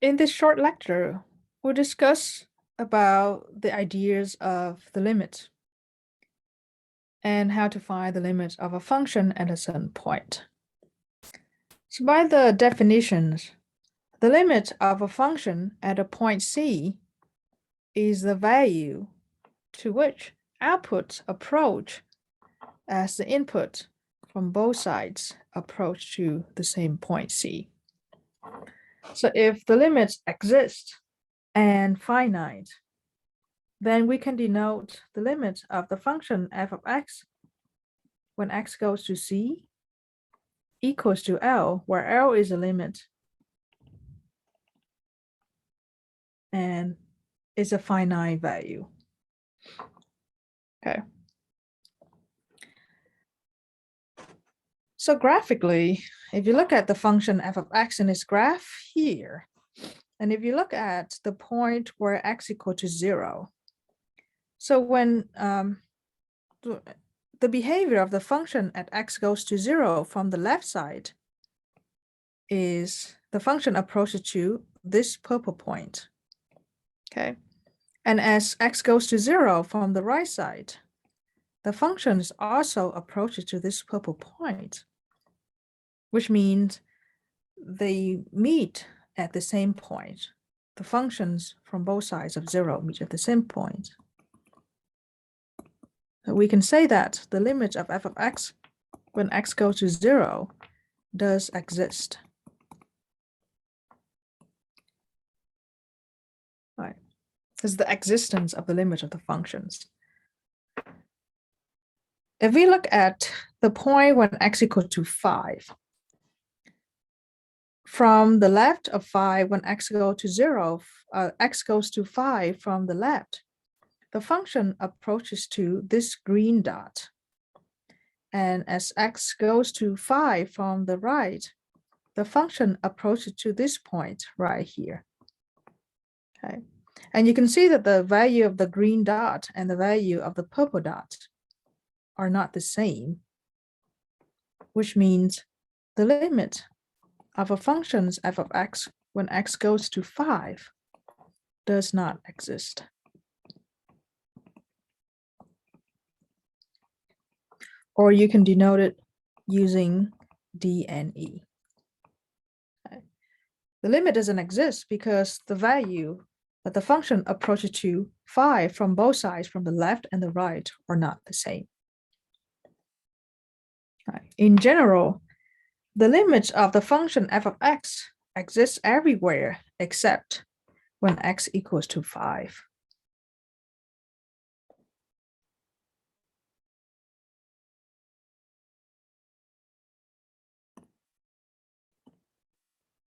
In this short lecture, we'll discuss about the ideas of the limit and how to find the limit of a function at a certain point. So by the definitions, the limit of a function at a point C is the value to which outputs approach as the input from both sides approach to the same point C. So if the limits exist and finite, then we can denote the limit of the function f of x when x goes to c equals to L, where L is a limit and is a finite value. Okay. So graphically, if you look at the function f of x in this graph here, and if you look at the point where x equal to 0, so when the behavior of the function at x goes to 0 from the left side is the function approaches to this purple point. Okay. And as x goes to 0 from the right side, the function is also approaches to this purple point, which means they meet at the same point. The functions from both sides of 0 meet at the same point. So we can say that the limit of f of x when x goes to 0 does exist. Right. This is the existence of the limit of the functions. If we look at the point when x equals to 5, from the left of 5, when x goes to 0, x goes to 5 from the left, the function approaches to this green dot. And as x goes to 5 from the right, the function approaches to this point right here. Okay. And you can see that the value of the green dot and the value of the purple dot are not the same, which means the limit of a function's f of x when x goes to 5 does not exist. Or you can denote it using D and E. Okay. The limit doesn't exist because the value that the function approaches to 5 from both sides, from the left and the right, are not the same. Right. In general, the limit of the function f of x exists everywhere except when x equals to 5.